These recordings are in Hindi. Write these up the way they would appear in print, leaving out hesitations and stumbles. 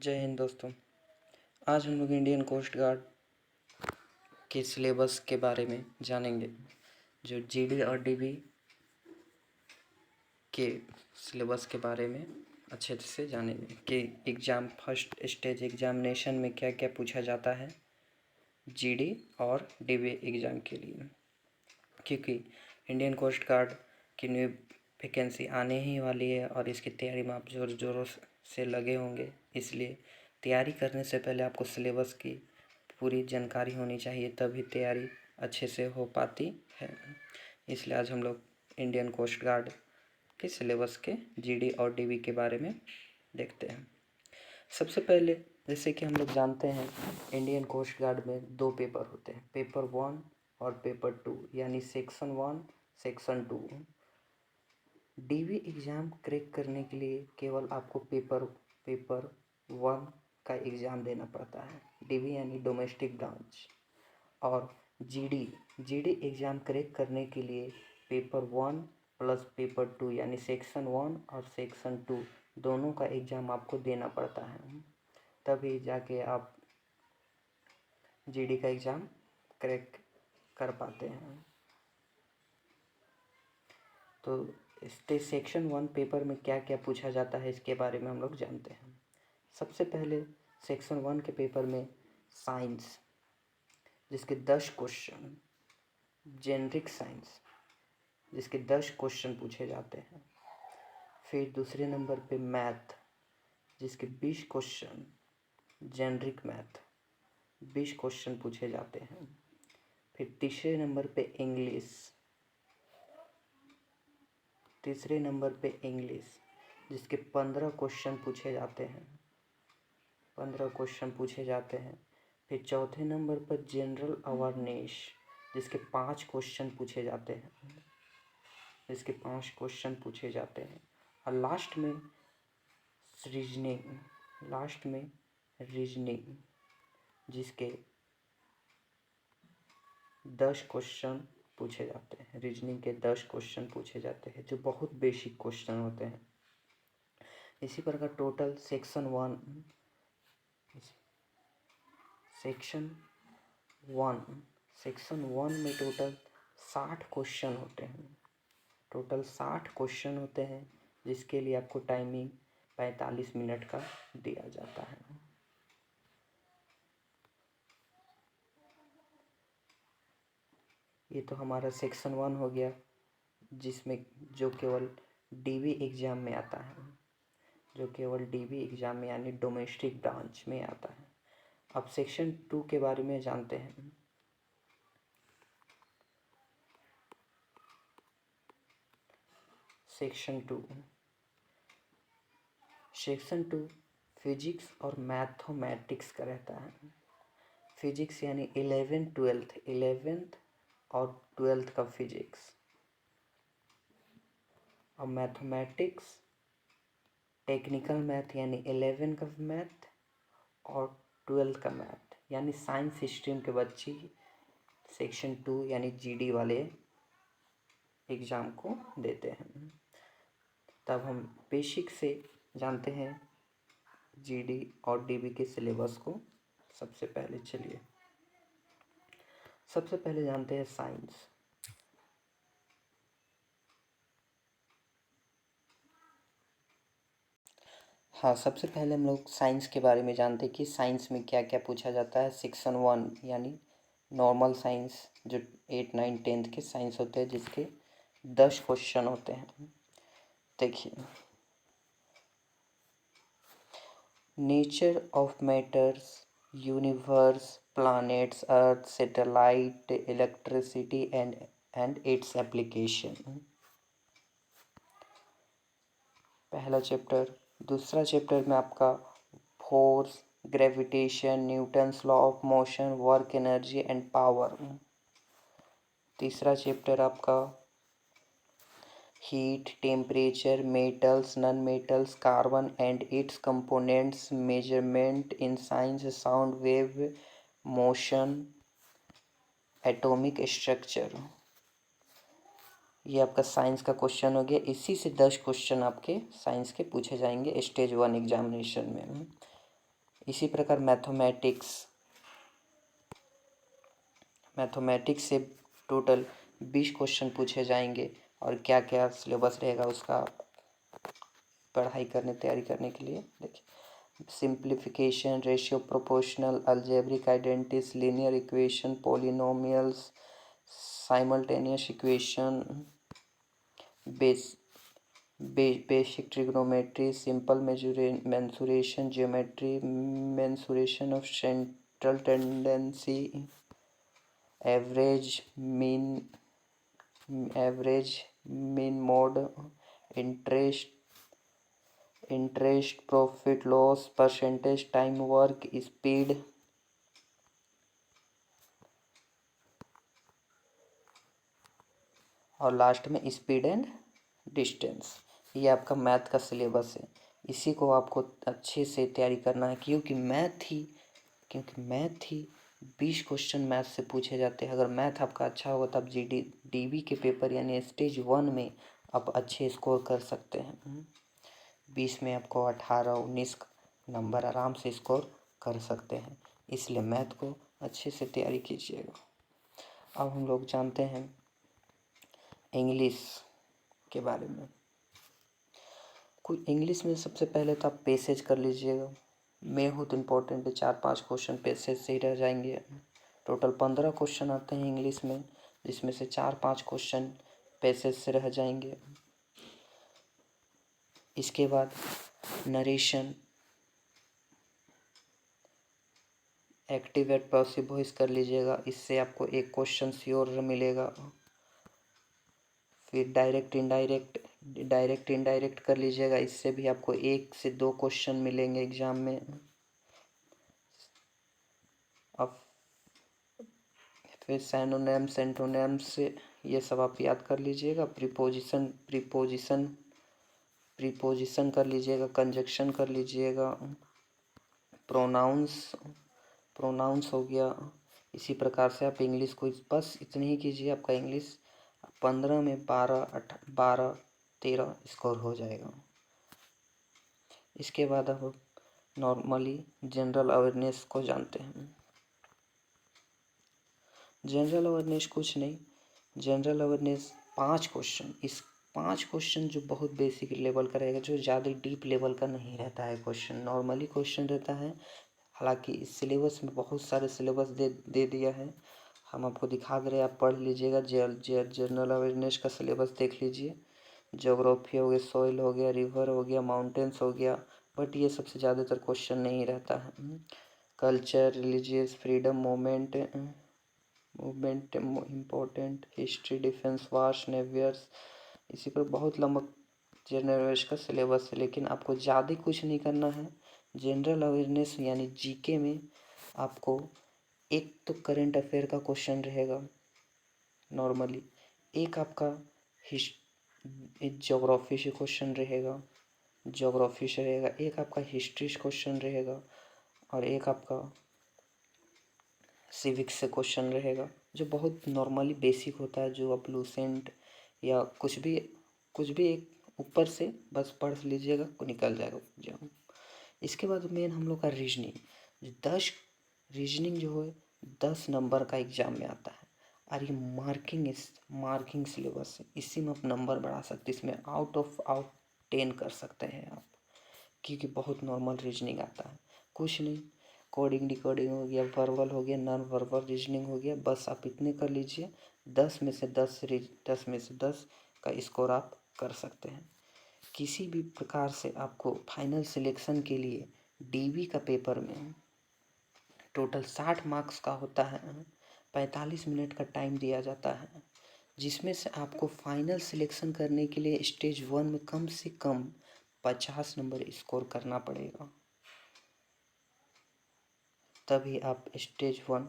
जय हिंद दोस्तों। आज हम लोग इंडियन कोस्ट गार्ड के सिलेबस के बारे में जानेंगे। जो जीडी और डीबी के सिलेबस के बारे में अच्छे से जानेंगे कि एग्ज़ाम फर्स्ट स्टेज एग्जामिनेशन में क्या क्या पूछा जाता है जीडी और डीबी एग्ज़ाम के लिए, क्योंकि इंडियन कोस्ट गार्ड की न्यू वैकेंसी आने ही वाली है और इसकी तैयारी में आप ज़ोरों से लगे होंगे। इसलिए तैयारी करने से पहले आपको सिलेबस की पूरी जानकारी होनी चाहिए, तभी तैयारी अच्छे से हो पाती है। इसलिए आज हम लोग इंडियन कोस्ट गार्ड के सिलेबस के जीडी और डीबी के बारे में देखते हैं। सबसे पहले जैसे कि हम लोग जानते हैं इंडियन कोस्ट गार्ड में दो पेपर होते हैं, पेपर 1 और पेपर 2, यानी section 1 section 2। DB exam crack करने के लिए केवल आपको पेपर 1 का एग्ज़ाम देना पड़ता है, डीबी यानी डोमेस्टिक ब्रांच। और जीडी एग्ज़ाम क्रैक करने के लिए पेपर 1 प्लस पेपर 2 यानी सेक्शन 1 और सेक्शन 2 दोनों का एग्ज़ाम आपको देना पड़ता है, तभी जाके आप जीडी का एग्ज़ाम क्रैक कर पाते हैं। तो इसके सेक्शन 1 पेपर में क्या क्या पूछा जाता है इसके बारे में हम लोग जानते हैं। सबसे पहले सेक्शन 1 के पेपर में साइंस, जिसके 10 क्वेश्चन, जेनरिक साइंस जिसके 10 क्वेश्चन पूछे जाते हैं। फिर दूसरे नंबर पे मैथ, जिसके 20 क्वेश्चन, जेनरिक मैथ 20 क्वेश्चन पूछे जाते हैं। फिर तीसरे नंबर पे इंग्लिश, जिसके 15 क्वेश्चन पूछे जाते हैं, 15 क्वेश्चन पूछे जाते हैं। फिर चौथे नंबर पर जनरल अवेयरनेस, जिसके 5 क्वेश्चन पूछे जाते हैं, और लास्ट में रीजनिंग, जिसके 10 क्वेश्चन पूछे जाते हैं। रीजनिंग के 10 क्वेश्चन पूछे जाते हैं, जो बहुत बेसिक क्वेश्चन होते हैं। इसी प्रकार टोटल सेक्शन 1 में टोटल 60 क्वेश्चन होते हैं। जिसके लिए आपको टाइमिंग 45 मिनट का दिया जाता है। ये तो हमारा सेक्शन 1 हो गया, जिसमें जो केवल डीबी एग्ज़ाम में आता है, यानी डोमेस्टिक ब्रांच में आता है। अब सेक्शन 2 के बारे में जानते हैं। सेक्शन 2 फिजिक्स और मैथमेटिक्स का रहता है। फिजिक्स यानी 11th और 12th का फिजिक्स, और मैथमेटिक्स टेक्निकल मैथ यानी 11 का मैथ और 12 का मैथ, यानी साइंस स्ट्रीम के बच्चे सेक्शन 2 यानी जीडी वाले एग्ज़ाम को देते हैं। तब हम बेसिक से जानते हैं जीडी और डीबी के सिलेबस को। सबसे पहले जानते हैं साइंस। हाँ, सबसे पहले हम लोग साइंस के बारे में जानते हैं कि साइंस में क्या क्या पूछा जाता है। सेक्शन 1 यानी नॉर्मल साइंस, जो 8, 9, 10th के साइंस होते हैं, जिसके 10 क्वेश्चन होते हैं। देखिए, nature of matters, universe, planets, earth, satellite, electricity and its application, पहला चैप्टर। दूसरा चैप्टर में आपका force, gravitation, Newton's law of motion, work, energy and power. तीसरा चैप्टर आपका heat, temperature, metals, non metals, carbon and it's components, measurement in science, sound wave, motion, atomic structure. ये आपका साइंस का क्वेश्चन हो गया। इसी से 10 क्वेश्चन आपके साइंस के पूछे जाएंगे स्टेज 1 एग्जामिनेशन में। इसी प्रकार मैथमेटिक्स से टोटल 20 क्वेश्चन पूछे जाएंगे। और क्या क्या सिलेबस रहेगा उसका तैयारी करने के लिए देखिए, simplification, ratio, proportional, algebraic identities, linear equation, polynomials, simultaneous equation, basic trigonometry, simple mensuration, geometry, mensuration of central tendency, average mean mode, interest profit loss, percentage, time work, speed, और लास्ट में स्पीड एंड डिस्टेंस। ये आपका मैथ का सिलेबस है। इसी को आपको अच्छे से तैयारी करना है, क्योंकि मैथ ही 20 क्वेश्चन मैथ से पूछे जाते हैं। अगर मैथ आपका अच्छा होगा तब डीबी के पेपर यानी स्टेज 1 में आप अच्छे स्कोर कर सकते हैं। 20 में आपको 18-19 नंबर आराम से स्कोर कर सकते हैं। इसलिए मैथ को अच्छे से तैयारी कीजिएगा। अब हम लोग जानते हैं इंग्लिश के बारे में। कुछ इंग्लिश में सबसे पहले तो आप पैसेज कर लीजिएगा। बहुत इम्पोर्टेंट है, 4-5 क्वेश्चन पैसेज से ही रह जाएंगे। टोटल 15 क्वेश्चन आते हैं इंग्लिश में, जिसमें से 4-5 क्वेश्चन पैसेज से रह जाएंगे। इसके बाद narration, active and passive voice कर लीजिएगा, इससे आपको एक क्वेश्चन श्योर मिलेगा। फिर डायरेक्ट इनडायरेक्ट कर लीजिएगा, इससे भी आपको 1 से 2 क्वेश्चन मिलेंगे एग्जाम में। अब फिर सिनोनिम्स, एंटोनिम्स, ये सब आप याद कर लीजिएगा। प्रीपोजिशन कर लीजिएगा, कंजक्शन कर लीजिएगा, प्रोनाउंस हो गया। इसी प्रकार से आप इंग्लिश को बस इतने ही कीजिए, आपका इंग्लिश 15 में 12-13 स्कोर हो जाएगा। इसके बाद अब नॉर्मली जनरल अवेयरनेस को जानते हैं। जनरल अवेयरनेस कुछ नहीं, जनरल अवेयरनेस 5 क्वेश्चन, इस 5 क्वेश्चन जो बहुत बेसिक लेवल का रहेगा, जो ज़्यादा डीप लेवल का नहीं रहता है क्वेश्चन, नॉर्मली क्वेश्चन रहता है। हालांकि इस सिलेबस में बहुत सारे सिलेबस दे दिया है, हम आपको दिखा दे रहे हैं, आप पढ़ लीजिएगा। जनरल अवेयरनेस का सिलेबस देख लीजिए। ज्योग्राफी हो गया, सॉइल हो गया, रिवर हो गया, माउंटेन्स हो गया, बट ये सबसे ज़्यादातर क्वेश्चन नहीं रहता है। Culture, religious freedom, movement important, history, defence, wars, navies, इसी पर बहुत लंबा जनरल का सिलेबस है। लेकिन आपको ज़्यादा कुछ नहीं करना है। जनरल अवेयरनेस यानी जीके में आपको एक तो करंट अफेयर का क्वेश्चन रहेगा नॉर्मली, एक आपका ज्योग्राफी से क्वेश्चन रहेगा, एक आपका हिस्ट्री से क्वेश्चन रहेगा, और एक आपका सिविक्स से क्वेश्चन रहेगा, जो बहुत नॉर्मली बेसिक होता है, जो आप लूसेंट या कुछ भी एक ऊपर से बस पढ़ लीजिएगा, निकल जाएगा एग्जाम। इसके बाद मेन हम लोग का रीजनिंग, 10 रीजनिंग जो है 10 नंबर का एग्जाम में आता है। और ये मार्किंग सिलेबस है, इसी में आप नंबर बढ़ा सकते हैं, इसमें आउट 10 कर सकते हैं आप, क्योंकि बहुत नॉर्मल रीजनिंग आता है। कुछ नहीं, कोडिंग डिकोडिंग हो गया, वर्बल हो गया, नॉन वर्बल रीजनिंग हो गया, बस आप इतने कर लीजिए। 10 में से 10 का स्कोर आप कर सकते हैं। किसी भी प्रकार से आपको फाइनल सिलेक्शन के लिए डीबी का पेपर में टोटल 60 मार्क्स का होता है, 45 मिनट का टाइम दिया जाता है, जिसमें से आपको फाइनल सिलेक्शन करने के लिए स्टेज 1 में कम से कम 50 नंबर स्कोर करना पड़ेगा, तभी आप स्टेज 1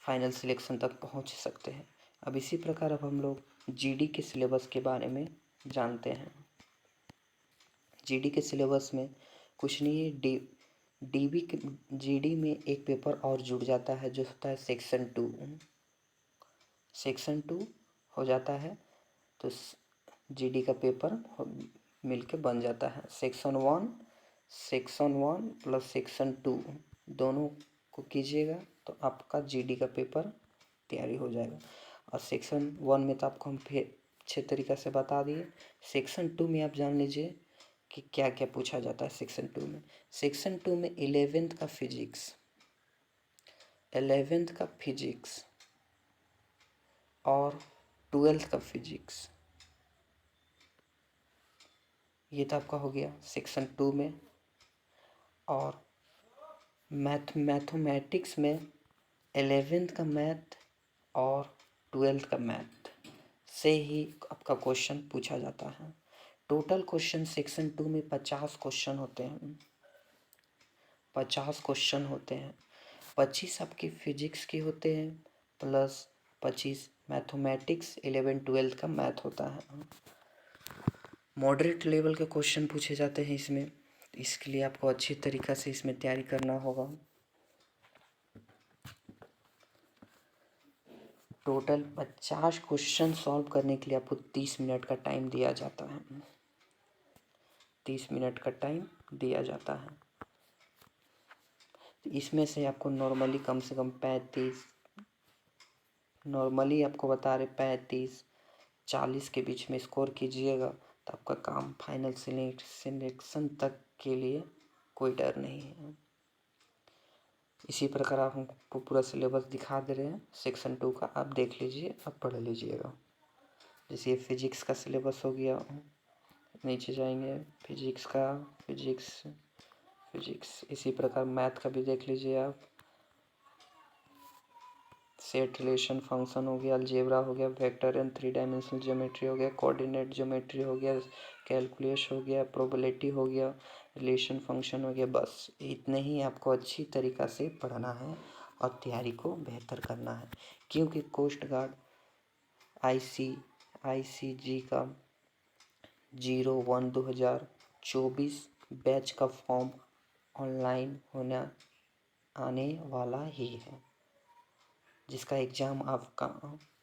फाइनल सिलेक्शन तक पहुंच सकते हैं। अब इसी प्रकार अब हम लोग जीडी के सिलेबस के बारे में जानते हैं। जीडी के सिलेबस में कुछ नहीं है, जीडी में एक पेपर और जुड़ जाता है, जो होता है सेक्शन 2 हो जाता है, तो जीडी का पेपर मिलके बन जाता है सेक्शन 1, सेक्शन 1 प्लस सेक्शन 2 दोनों को कीजिएगा तो आपका जीडी का पेपर तैयारी हो जाएगा। और सेक्शन 1 में तो आपको हम फिर अच्छे तरीक़े से बता दिए। सेक्शन 2 में आप जान लीजिए कि क्या क्या पूछा जाता है। सेक्शन 2 में 11th का फिजिक्स, 11th का फिजिक्स और 12th का फिजिक्स, ये तो आपका हो गया सेक्शन 2 में। और मैथमेटिक्स में 11th का मैथ और 12th का मैथ से ही आपका क्वेश्चन पूछा जाता है। टोटल क्वेश्चन सेक्शन 2 में 50 क्वेश्चन होते हैं, 50 क्वेश्चन होते हैं। 25 आपकी फिजिक्स की होते हैं प्लस 25 मैथमेटिक्स 11-12 का मैथ होता है। मॉडरेट लेवल के क्वेश्चन पूछे जाते हैं इसमें, इसके लिए आपको अच्छी तरीक़ा से इसमें तैयारी करना होगा। टोटल 50 क्वेश्चन सॉल्व करने के लिए आपको 30 मिनट का टाइम दिया जाता है, 30 मिनट का टाइम दिया जाता है। तो इसमें से आपको नॉर्मली कम से कम 35, नॉर्मली आपको बता रहे 35-40 के बीच में स्कोर कीजिएगा तो आपका काम फाइनल सिलेक्शन तक के लिए कोई डर नहीं है। इसी प्रकार आप हमको पूरा सिलेबस दिखा दे रहे हैं सेक्शन 2 का, आप देख लीजिए, आप पढ़ लीजिएगा। जैसे ये फिजिक्स का सिलेबस हो गया, नीचे जाएंगे फिजिक्स का, फिजिक्स इसी प्रकार मैथ का भी देख लीजिए आप। सेट रिलेशन फंक्शन हो गया, अलजेब्रा हो गया, वेक्टर एंड 3 डायमेंशनल ज्योमेट्री हो गया, कोऑर्डिनेट ज्योमेट्री हो गया, कैलकुलस हो गया, प्रोबेबिलिटी हो गया, रिलेशन फंक्शन हो गया। बस इतने ही आपको अच्छी तरीक़ा से पढ़ना है और तैयारी को बेहतर करना है, क्योंकि कोस्ट गार्ड ICG का 01/2024 बैच का फॉर्म ऑनलाइन आने वाला ही है, जिसका एग्ज़ाम आपका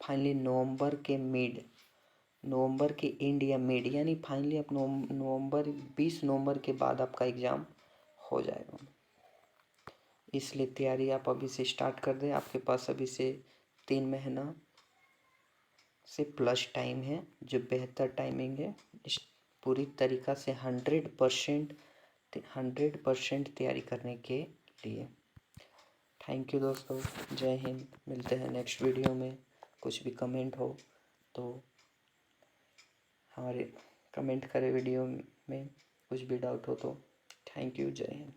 फाइनली नवंबर के एंड या मिड, यानी फाइनली आप 20 नवंबर के बाद आपका एग्ज़ाम हो जाएगा। इसलिए तैयारी आप अभी से स्टार्ट कर दें। आपके पास अभी से 3 महीना से प्लस टाइम है, जो बेहतर टाइमिंग है। इस पूरी तरीक़ा से 100% तैयारी करने के लिए। थैंक यू दोस्तों, जय हिंद। मिलते हैं नेक्स्ट वीडियो में। कुछ भी कमेंट हो तो हमारे कमेंट करें वीडियो में, कुछ भी डाउट हो तो। थैंक यू, जय हिंद।